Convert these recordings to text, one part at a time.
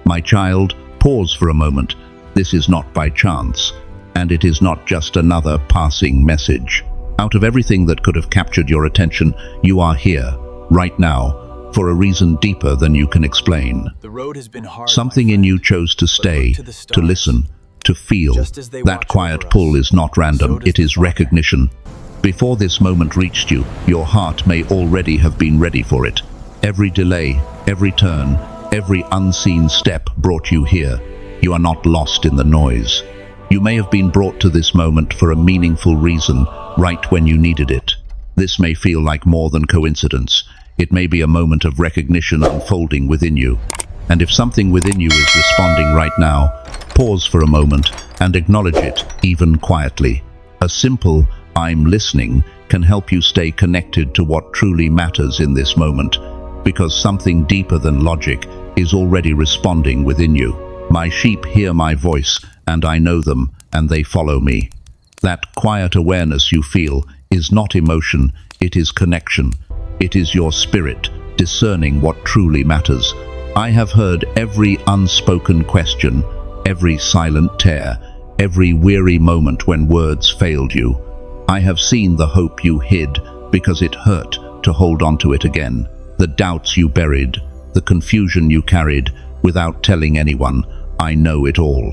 My child, pause for a moment. This is not by chance, and it is not just another passing message. Out of everything that could have captured your attention, you are here, right now, for a reason deeper than you can explain. The road has been hard, Something in you chose to stay, to listen, to feel. That quiet pull is not random, it is recognition. Before this moment reached you, your heart may already have been ready for it. Every delay, every turn, every unseen step brought you here. You are not lost in the noise. You may have been brought to this moment for a meaningful reason, right when you needed it. This may feel like more than coincidence. It may be a moment of recognition unfolding within you. And if something within you is responding right now, pause for a moment and acknowledge it, even quietly. A simple "I'm listening" can help you stay connected to what truly matters in this moment, because something deeper than logic is already responding within you. My sheep hear my voice, and I know them, and they follow me. That quiet awareness you feel is not emotion, it is connection. It is your spirit discerning what truly matters. I have heard every unspoken question, every silent tear, every weary moment when words failed you. I have seen the hope you hid because it hurt to hold on to it again, the doubts you buried, the confusion you carried without telling anyone. I know it all.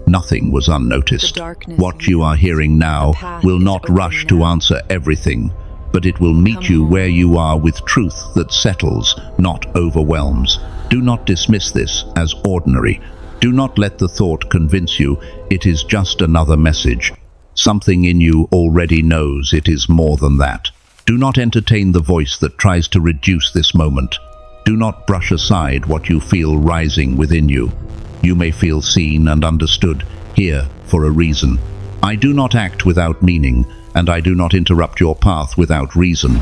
Nothing was unnoticed. What you are hearing now will not rush to answer everything, but it will meet you where you are with truth that settles, not overwhelms. Do not dismiss this as ordinary. Do not let the thought convince you it is just another message. Something in you already knows it is more than that. Do not entertain the voice that tries to reduce this moment. Do not brush aside what you feel rising within you. You may feel seen and understood here for a reason. I do not act without meaning, and I do not interrupt your path without reason.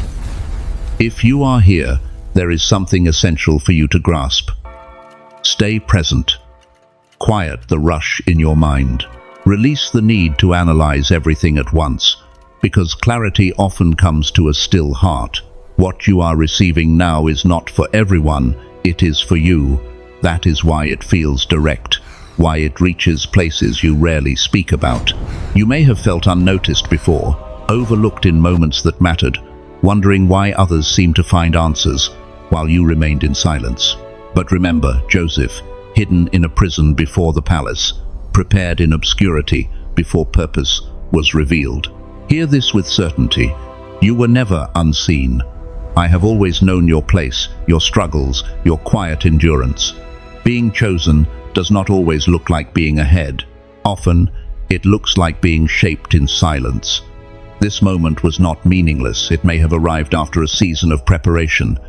If you are here, there is something essential for you to grasp. Stay present. Quiet the rush in your mind. Release the need to analyze everything at once, because clarity often comes to a still heart. What you are receiving now is not for everyone, it is for you. That is why it feels direct, why it reaches places you rarely speak about. You may have felt unnoticed before, overlooked in moments that mattered, wondering why others seemed to find answers, while you remained in silence. But remember Joseph, hidden in a prison before the palace, prepared in obscurity before purpose was revealed. Hear this with certainty. You were never unseen. I have always known your place, your struggles, your quiet endurance. Being chosen does not always look like being ahead. Often, it looks like being shaped in silence. This moment was not meaningless. It may have arrived after a season of preparation.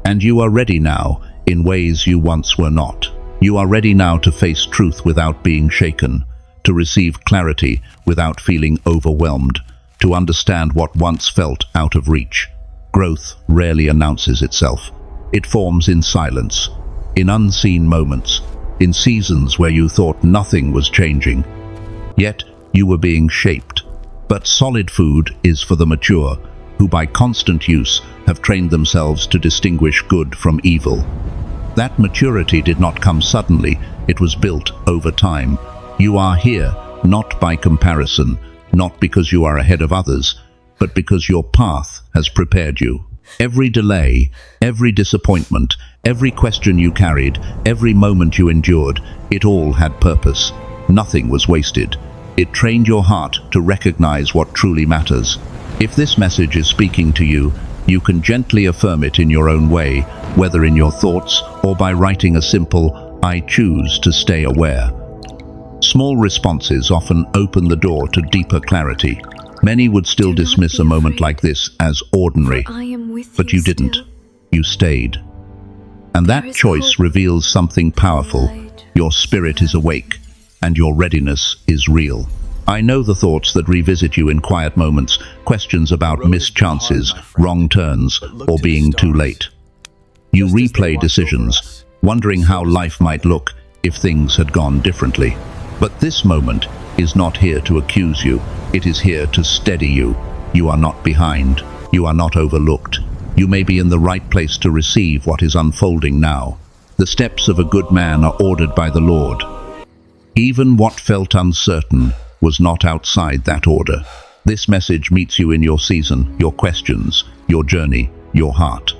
And you are ready now, in ways you once were not. You are ready now to face truth without being shaken, to receive clarity without feeling overwhelmed, to understand what once felt out of reach. Growth rarely announces itself. It forms in silence, in unseen moments, in seasons where you thought nothing was changing. Yet you were being shaped. But solid food is for the mature, who by constant use have trained themselves to distinguish good from evil. That maturity did not come suddenly, it was built over time. You are here, not by comparison, not because you are ahead of others, but because your path has prepared you. Every delay, every disappointment, every question you carried, every moment you endured, it all had purpose. Nothing was wasted. It trained your heart to recognize what truly matters. If this message is speaking to you, you can gently affirm it in your own way, whether in your thoughts or by writing a simple, "I choose to stay aware." Small responses often open the door to deeper clarity. Many would still dismiss a moment like this as ordinary, but you didn't. You stayed. And that choice reveals something powerful. Your spirit is awake, and your readiness is real. I know the thoughts that revisit you in quiet moments, questions about missed chances, wrong turns, or being too late. You replay decisions, wondering how life might look if things had gone differently. But this moment is not here to accuse you, it is here to steady you. You are not behind, you are not overlooked. You may be in the right place to receive what is unfolding now. The steps of a good man are ordered by the Lord. Even what felt uncertain was not outside that order. This message meets you in your season, your questions, your journey, your heart.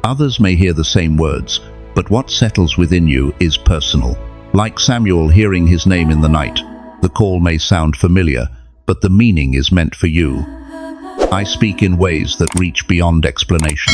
Others may hear the same words, but what settles within you is personal. Like Samuel hearing his name in the night, the call may sound familiar, but the meaning is meant for you. I speak in ways that reach beyond explanation,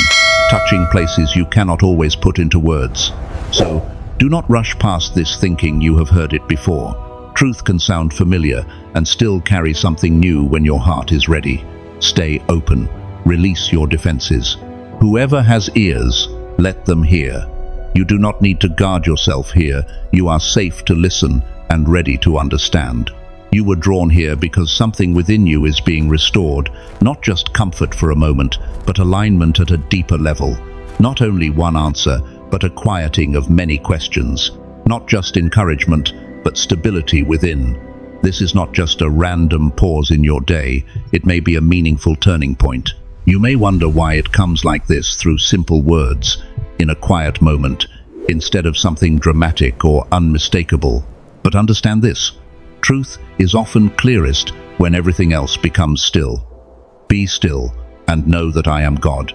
touching places you cannot always put into words. So, do not rush past this thinking you have heard it before. Truth can sound familiar and still carry something new when your heart is ready. Stay open. Release your defenses. Whoever has ears, let them hear. You do not need to guard yourself here. You are safe to listen and ready to understand. You were drawn here because something within you is being restored, not just comfort for a moment, but alignment at a deeper level. Not only one answer, but a quieting of many questions. Not just encouragement, but stability within. This is not just a random pause in your day, it may be a meaningful turning point. You may wonder why it comes like this through simple words, in a quiet moment, instead of something dramatic or unmistakable. But understand this. Truth is often clearest when everything else becomes still. Be still and know that I am God.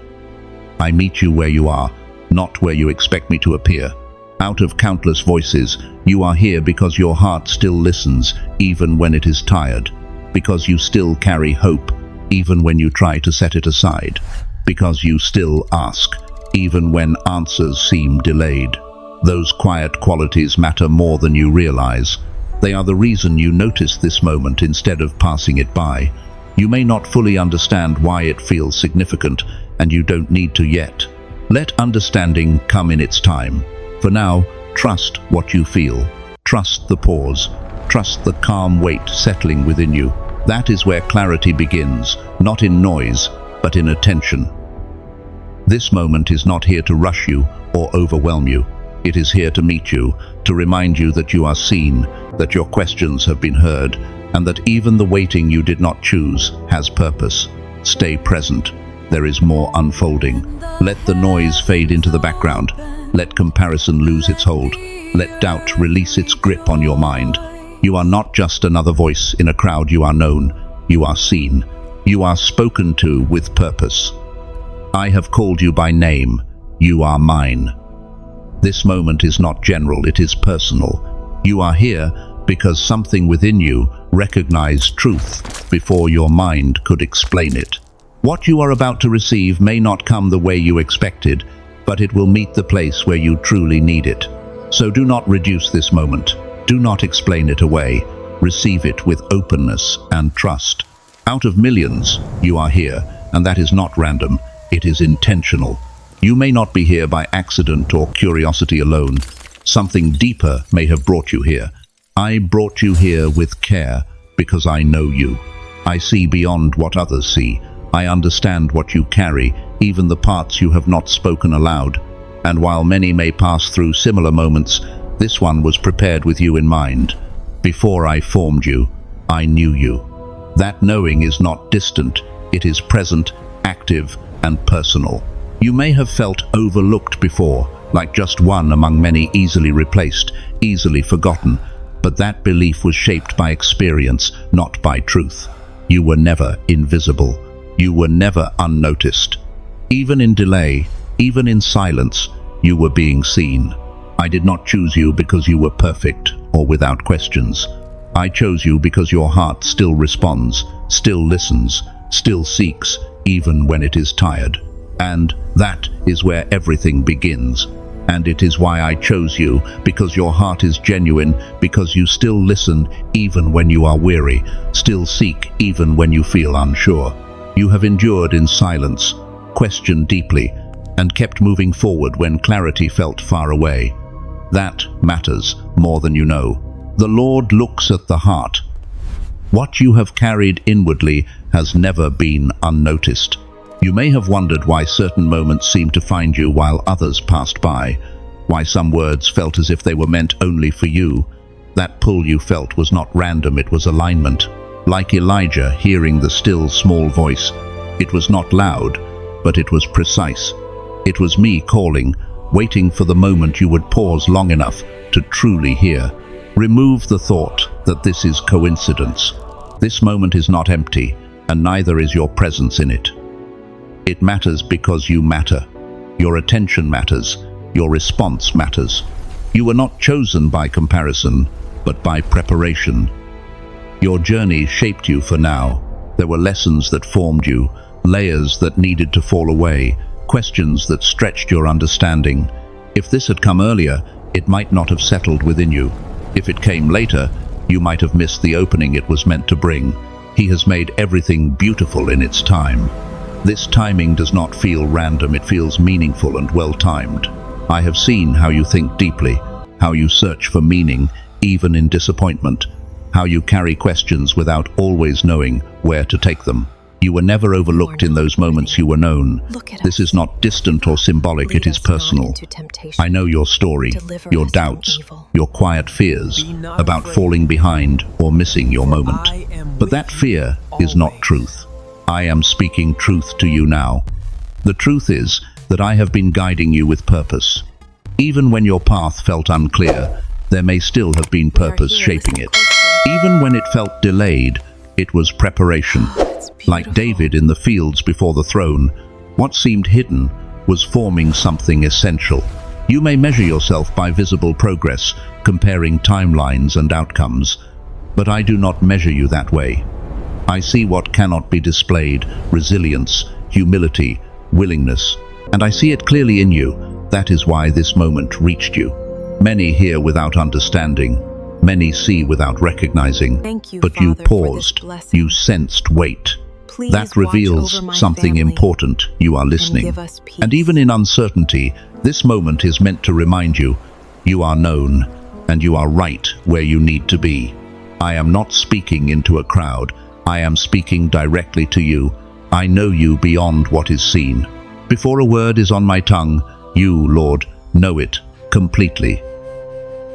I meet you where you are, not where you expect me to appear. Out of countless voices, you are here because your heart still listens, even when it is tired. Because you still carry hope, even when you try to set it aside. Because you still ask, even when answers seem delayed. Those quiet qualities matter more than you realize. They are the reason you notice this moment instead of passing it by. You may not fully understand why it feels significant, and you don't need to yet. Let understanding come in its time. For now, trust what you feel. Trust the pause. Trust the calm weight settling within you. That is where clarity begins, not in noise, but in attention. This moment is not here to rush you or overwhelm you. It is here to meet you, to remind you that you are seen, that your questions have been heard, and that even the waiting you did not choose has purpose. Stay present. There is more unfolding. Let the noise fade into the background. Let comparison lose its hold. Let doubt release its grip on your mind. You are not just another voice in a crowd. You are known. You are seen. You are spoken to with purpose. I have called you by name. You are mine. This moment is not general, it is personal. You are here because something within you recognized truth before your mind could explain it. What you are about to receive may not come the way you expected, but it will meet the place where you truly need it. So do not reduce this moment. Do not explain it away. Receive it with openness and trust. Out of millions, you are here, and that is not random, it is intentional. You may not be here by accident or curiosity alone. Something deeper may have brought you here. I brought you here with care because I know you. I see beyond what others see. I understand what you carry, even the parts you have not spoken aloud. And while many may pass through similar moments, this one was prepared with you in mind. Before I formed you, I knew you. That knowing is not distant. It is present, active, and personal. You may have felt overlooked before, like just one among many, easily replaced, easily forgotten, but that belief was shaped by experience, not by truth. You were never invisible. You were never unnoticed. Even in delay, even in silence, you were being seen. I did not choose you because you were perfect or without questions. I chose you because your heart still responds, still listens, still seeks, even when it is tired. And that is where everything begins. And it is why I chose you, because your heart is genuine, because you still listen even when you are weary, still seek even when you feel unsure. You have endured in silence, questioned deeply, and kept moving forward when clarity felt far away. That matters more than you know. The Lord looks at the heart. What you have carried inwardly has never been unnoticed. You may have wondered why certain moments seemed to find you while others passed by, why some words felt as if they were meant only for you. That pull you felt was not random, it was alignment. Like Elijah hearing the still small voice, it was not loud, but it was precise. It was me calling, waiting for the moment you would pause long enough to truly hear. Remove the thought that this is coincidence. This moment is not empty, and neither is your presence in it. It matters because you matter. Your attention matters. Your response matters. You were not chosen by comparison, but by preparation. Your journey shaped you for now. There were lessons that formed you, layers that needed to fall away, questions that stretched your understanding. If this had come earlier, it might not have settled within you. If it came later, you might have missed the opening it was meant to bring. He has made everything beautiful in its time. This timing does not feel random, it feels meaningful and well-timed. I have seen how you think deeply, how you search for meaning, even in disappointment, how you carry questions without always knowing where to take them. You were never overlooked in those moments you were known. This is not distant or symbolic, it is personal. I know your story, your doubts, your quiet fears about falling behind or missing your moment. But that fear is not truth. I am speaking truth to you now. The truth is that I have been guiding you with purpose. Even when your path felt unclear, there may still have been purpose shaping it. Even when it felt delayed, it was preparation. Like David in the fields before the throne, what seemed hidden was forming something essential. You may measure yourself by visible progress, comparing timelines and outcomes, but I do not measure you that way. I see what cannot be displayed: resilience, humility, willingness, and I see it clearly in you. That is why this moment reached you. Many hear without understanding, many see without recognizing, but you paused, you sensed weight. That reveals something important. You are listening. And even in uncertainty, this moment is meant to remind you, you are known, and you are right where you need to be. I am not speaking into a crowd. I am speaking directly to you. I know you beyond what is seen. Before a word is on my tongue, you, Lord, know it completely.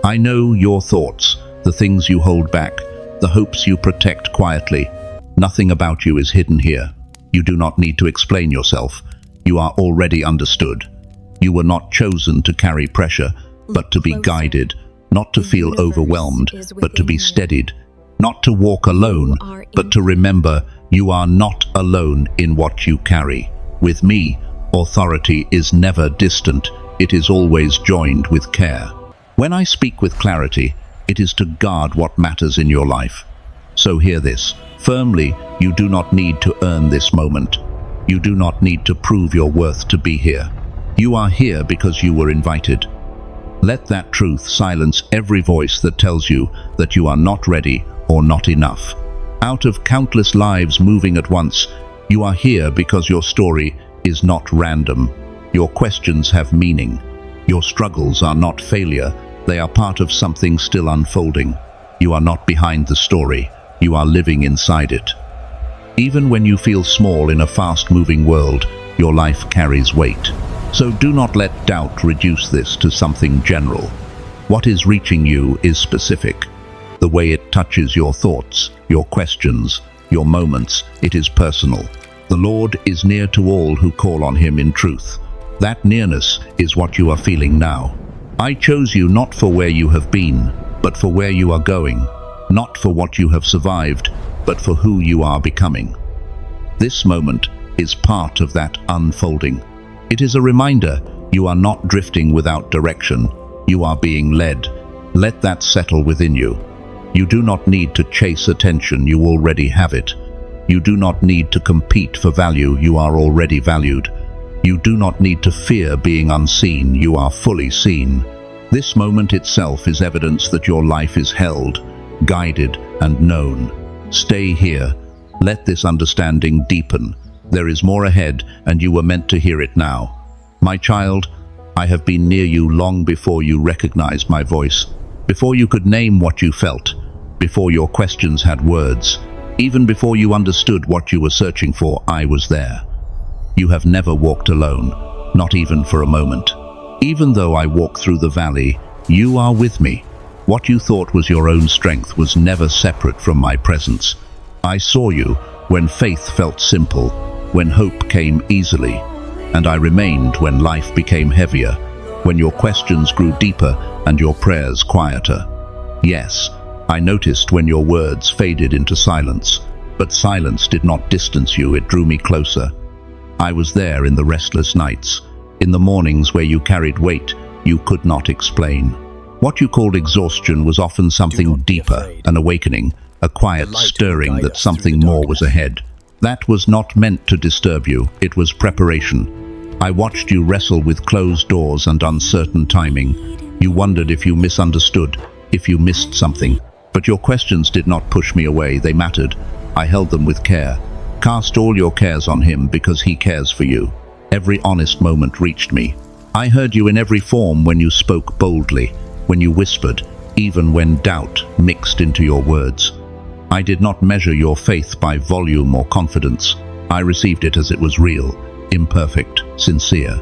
I know your thoughts, the things you hold back, the hopes you protect quietly. Nothing about you is hidden here. You do not need to explain yourself. You are already understood. You were not chosen to carry pressure, but to be guided, not to feel overwhelmed, but to be steadied, not to walk alone, but to remember you are not alone in what you carry. With me, authority is never distant. It is always joined with care. When I speak with clarity, it is to guard what matters in your life. So hear this. Firmly, you do not need to earn this moment. You do not need to prove your worth to be here. You are here because you were invited. Let that truth silence every voice that tells you that you are not ready or not enough. Out of countless lives moving at once, you are here because your story is not random. Your questions have meaning. Your struggles are not failure. They are part of something still unfolding. You are not behind the story. You are living inside it. Even when you feel small in a fast-moving world, your life carries weight. So do not let doubt reduce this to something general. What is reaching you is specific. The way it touches your thoughts, your questions, your moments, it is personal. The Lord is near to all who call on Him in truth. That nearness is what you are feeling now. I chose you not for where you have been, but for where you are going. Not for what you have survived, but for who you are becoming. This moment is part of that unfolding. It is a reminder you are not drifting without direction. You are being led. Let that settle within you. You do not need to chase attention, you already have it. You do not need to compete for value, you are already valued. You do not need to fear being unseen, you are fully seen. This moment itself is evidence that your life is held, guided and known. Stay here. Let this understanding deepen. There is more ahead, and you were meant to hear it now. My child, I have been near you long before you recognized my voice, before you could name what you felt, before your questions had words, even before you understood what you were searching for. I was there. You have never walked alone, not even for a moment. Even though I walk through the valley, you are with me. What you thought was your own strength was never separate from my presence. I saw you when faith felt simple, when hope came easily, and I remained when life became heavier. when your questions grew deeper and your prayers quieter. Yes, I noticed when your words faded into silence, but silence did not distance you, it drew me closer. I was there in the restless nights, in the mornings where you carried weight you could not explain. What you called exhaustion was often something deeper, an awakening, a quiet stirring that something more was ahead. That was not meant to disturb you, it was preparation. I watched you wrestle with closed doors and uncertain timing. You wondered if you misunderstood, if you missed something. But your questions did not push me away, they mattered. I held them with care. Cast all your cares on him because he cares for you. Every honest moment reached me. I heard you in every form when you spoke boldly, when you whispered, even when doubt mixed into your words. I did not measure your faith by volume or confidence. I received it as it was real, imperfect, sincere.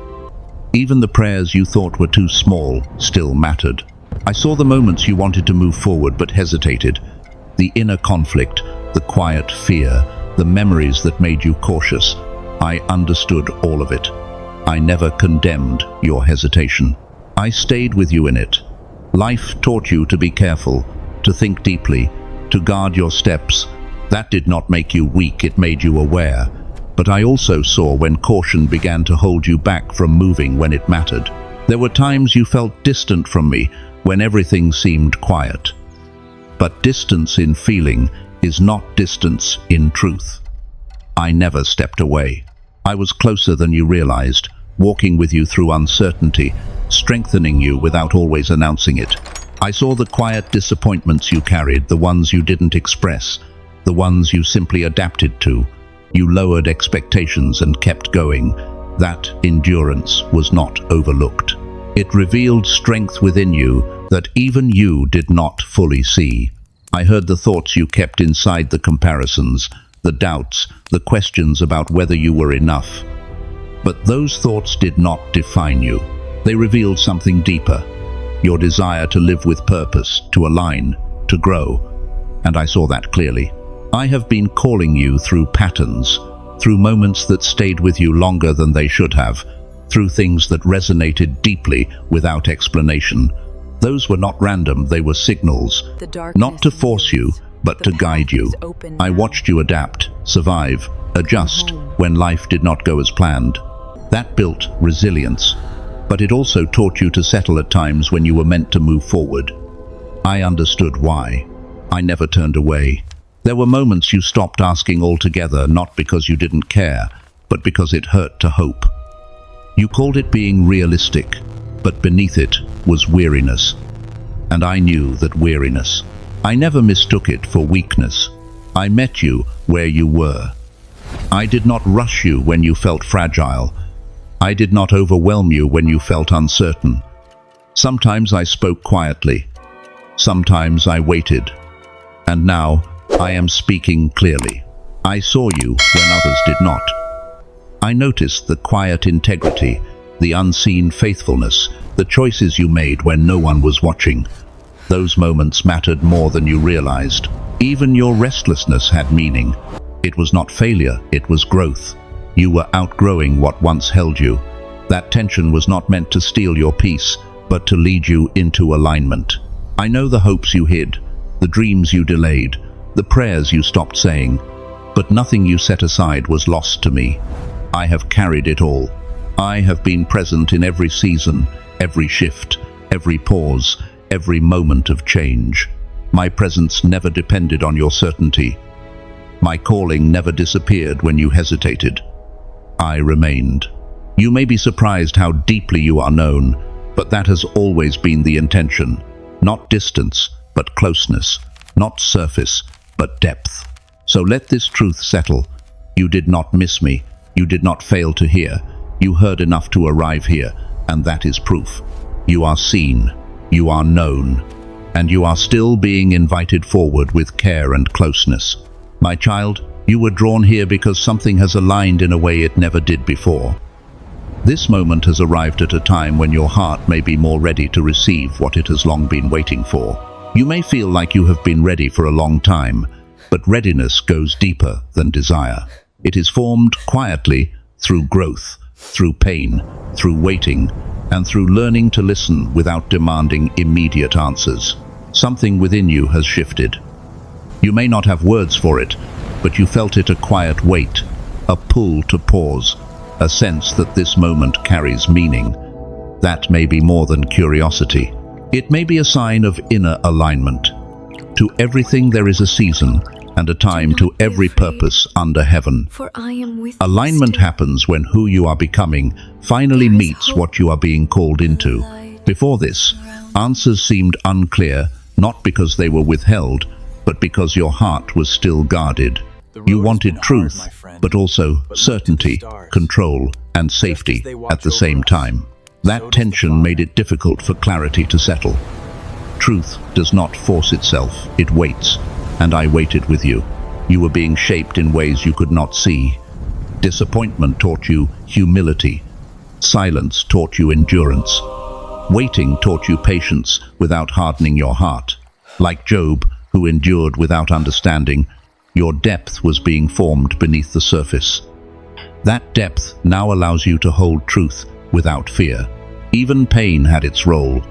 Even the prayers you thought were too small still mattered. I saw the moments you wanted to move forward but hesitated. The inner conflict, the quiet fear, the memories that made you cautious. I understood all of it. I never condemned your hesitation. I stayed with you in it. Life taught you to be careful, to think deeply, to guard your steps. That did not make you weak, it made you aware. But I also saw when caution began to hold you back from moving when it mattered. There were times you felt distant from me, when everything seemed quiet. But distance in feeling is not distance in truth. I never stepped away. I was closer than you realized, walking with you through uncertainty, strengthening you without always announcing it. I saw the quiet disappointments you carried, the ones you didn't express, the ones you simply adapted to. You lowered expectations and kept going. That endurance was not overlooked. It revealed strength within you that even you did not fully see. I heard the thoughts you kept inside, the comparisons, the doubts, the questions about whether you were enough. But those thoughts did not define you. They revealed something deeper, your desire to live with purpose, to align, to grow. And I saw that clearly. I have been calling you through patterns, through moments that stayed with you longer than they should have, through things that resonated deeply without explanation. Those were not random, they were signals, not to force you, but to guide you. I watched you adapt, survive, adjust when life did not go as planned. That built resilience, but it also taught you to settle at times when you were meant to move forward. I understood why. I never turned away. There were moments you stopped asking altogether, not because you didn't care, but because it hurt to hope. You called it being realistic, but beneath it was weariness. And I knew that weariness. I never mistook it for weakness. I met you where you were. I did not rush you when you felt fragile. I did not overwhelm you when you felt uncertain. Sometimes I spoke quietly. Sometimes I waited. And now I am speaking clearly. I saw you when others did not. I noticed the quiet integrity, the unseen faithfulness, the choices you made when no one was watching. Those moments mattered more than you realized. Even your restlessness had meaning. It was not failure, it was growth. You were outgrowing what once held you. That tension was not meant to steal your peace, but to lead you into alignment. I know the hopes you hid, the dreams you delayed, the prayers you stopped saying, but nothing you set aside was lost to me. I have carried it all. I have been present in every season, every shift, every pause, every moment of change. My presence never depended on your certainty. My calling never disappeared when you hesitated. I remained. You may be surprised how deeply you are known, but that has always been the intention. Not distance, but closeness. Not surface, but depth. So let this truth settle. You did not miss me. You did not fail to hear. You heard enough to arrive here, and that is proof. You are seen, you are known, and you are still being invited forward with care and closeness. My child, you were drawn here because something has aligned in a way it never did before. This moment has arrived at a time when your heart may be more ready to receive what it has long been waiting for. You may feel like you have been ready for a long time, but readiness goes deeper than desire. It is formed quietly through growth, through pain, through waiting, and through learning to listen without demanding immediate answers. Something within you has shifted. You may not have words for it, but you felt it, a quiet weight, a pull to pause, a sense that this moment carries meaning. That may be more than curiosity. It may be a sign of inner alignment. To everything there is a season, and a time to every purpose under heaven. Alignment happens when who you are becoming finally meets what you are being called into. Before this, answers seemed unclear, not because they were withheld, but because your heart was still guarded. You wanted truth, but also certainty, control, and safety at the same time. That tension made it difficult for clarity to settle. Truth does not force itself, it waits. And I waited with you. You were being shaped in ways you could not see. Disappointment taught you humility. Silence taught you endurance. Waiting taught you patience without hardening your heart. Like Job, who endured without understanding, your depth was being formed beneath the surface. That depth now allows you to hold truth without fear. Even pain had its role,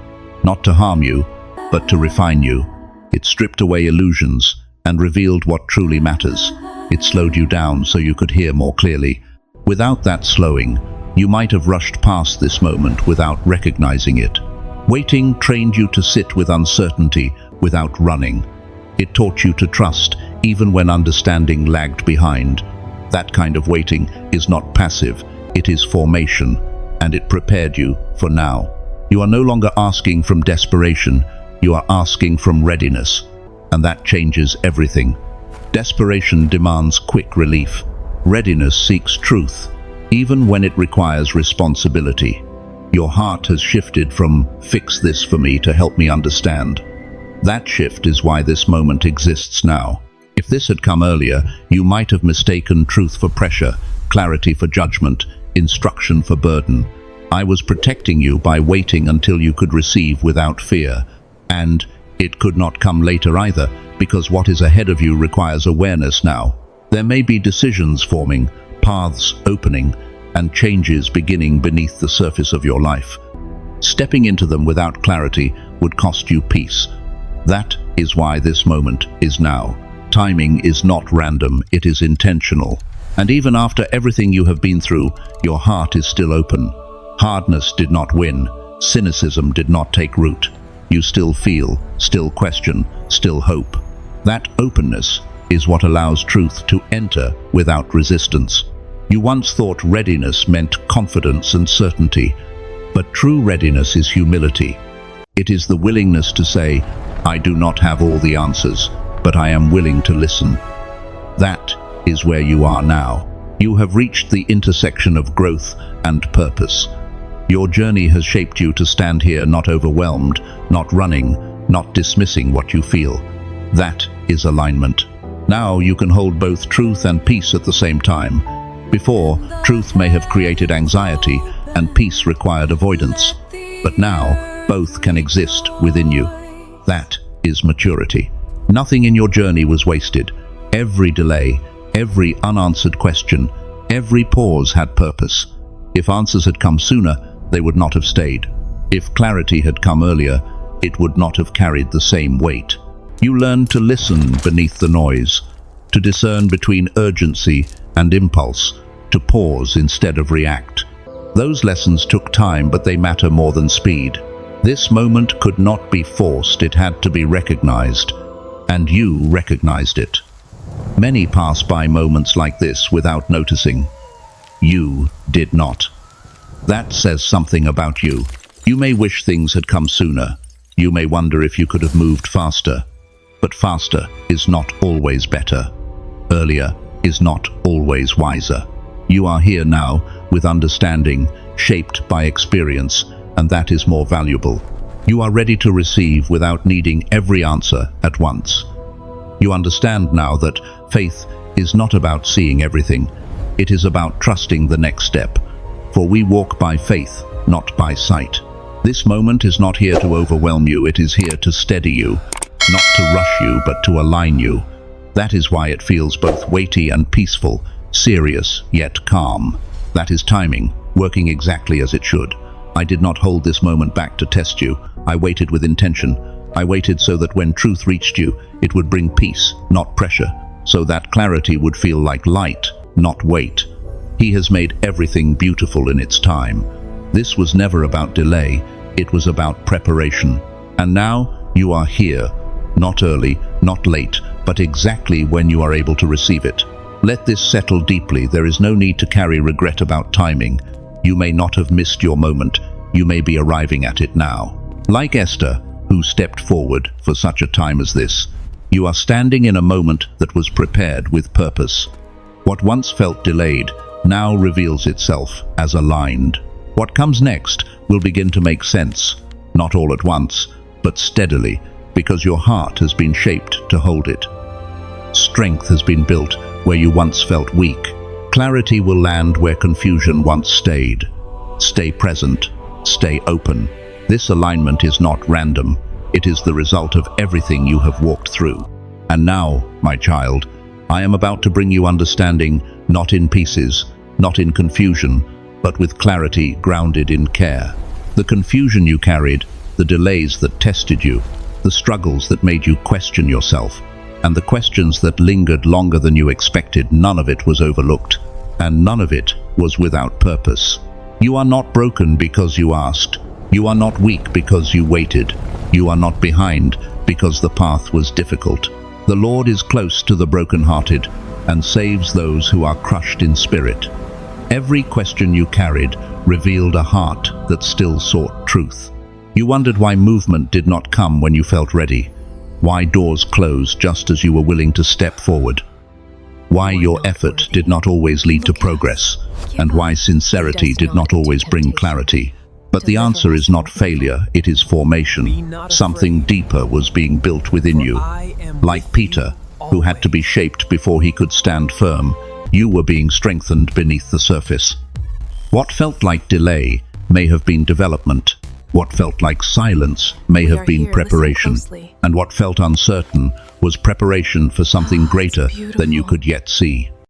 not to harm you, but to refine you. It stripped away illusions and revealed what truly matters. It slowed you down so you could hear more clearly. Without that slowing, you might have rushed past this moment without recognizing it. Waiting trained you to sit with uncertainty without running. It taught you to trust even when understanding lagged behind. That kind of waiting is not passive, it is formation, and it prepared you for now. You are no longer asking from desperation, you are asking from readiness, and that changes everything. Desperation demands quick relief. Readiness seeks truth, even when it requires responsibility. Your heart has shifted from "fix this for me" to "help me understand." That shift is why this moment exists now. If this had come earlier, you might have mistaken truth for pressure, clarity for judgment, instruction for burden. I was protecting you by waiting until you could receive without fear. And it could not come later either, because what is ahead of you requires awareness now. There may be decisions forming, paths opening, and changes beginning beneath the surface of your life. Stepping into them without clarity would cost you peace. That is why this moment is now. Timing is not random, it is intentional. And even after everything you have been through, your heart is still open. Hardness did not win. Cynicism did not take root. You still feel, still question, still hope. That openness is what allows truth to enter without resistance. You once thought readiness meant confidence and certainty, but true readiness is humility. It is the willingness to say, "I do not have all the answers, but I am willing to listen." That is where you are now. You have reached the intersection of growth and purpose. Your journey has shaped you to stand here not overwhelmed, not running, not dismissing what you feel. That is alignment. Now you can hold both truth and peace at the same time. Before, truth may have created anxiety and peace required avoidance. But now, both can exist within you. That is maturity. Nothing in your journey was wasted. Every delay, every unanswered question, every pause had purpose. If answers had come sooner, they would not have stayed. If clarity had come earlier, it would not have carried the same weight. You learned to listen beneath the noise, to discern between urgency and impulse, to pause instead of react. Those lessons took time, but they matter more than speed. This moment could not be forced, it had to be recognized, and you recognized it. Many pass by moments like this without noticing. You did not. That says something about you. You may wish things had come sooner. You may wonder if you could have moved faster. But faster is not always better. Earlier is not always wiser. You are here now with understanding, shaped by experience, and that is more valuable. You are ready to receive without needing every answer at once. You understand now that faith is not about seeing everything. It is about trusting the next step. For we walk by faith, not by sight. This moment is not here to overwhelm you, it is here to steady you, not to rush you, but to align you. That is why it feels both weighty and peaceful, serious yet calm. That is timing, working exactly as it should. I did not hold this moment back to test you. I waited with intention. I waited so that when truth reached you, it would bring peace, not pressure, so that clarity would feel like light, not weight. He has made everything beautiful in its time. This was never about delay, it was about preparation. And now you are here, not early, not late, but exactly when you are able to receive it. Let this settle deeply. There is no need to carry regret about timing. You may not have missed your moment. You may be arriving at it now. Like Esther, who stepped forward for such a time as this, you are standing in a moment that was prepared with purpose. What once felt delayed now reveals itself as aligned. What comes next will begin to make sense, not all at once, but steadily, because your heart has been shaped to hold it. Strength has been built where you once felt weak. Clarity will land where confusion once stayed. Stay present, stay open. This alignment is not random. It is the result of everything you have walked through. And now, my child, I am about to bring you understanding, not in pieces, not in confusion, but with clarity grounded in care. The confusion you carried, the delays that tested you, the struggles that made you question yourself, and the questions that lingered longer than you expected, none of it was overlooked, and none of it was without purpose. You are not broken because you asked. You are not weak because you waited. You are not behind because the path was difficult. The Lord is close to the brokenhearted and saves those who are crushed in spirit. Every question you carried revealed a heart that still sought truth. You wondered why movement did not come when you felt ready, why doors closed just as you were willing to step forward, why your effort did not always lead to progress, and why sincerity did not always bring clarity. But the answer is not failure, it is formation. Something deeper was being built within you. Like Peter, who had to be shaped before he could stand firm, you were being strengthened beneath the surface. What felt like delay may have been development. What felt like silence may have been preparation. And what felt uncertain was preparation for something greater than you could yet see.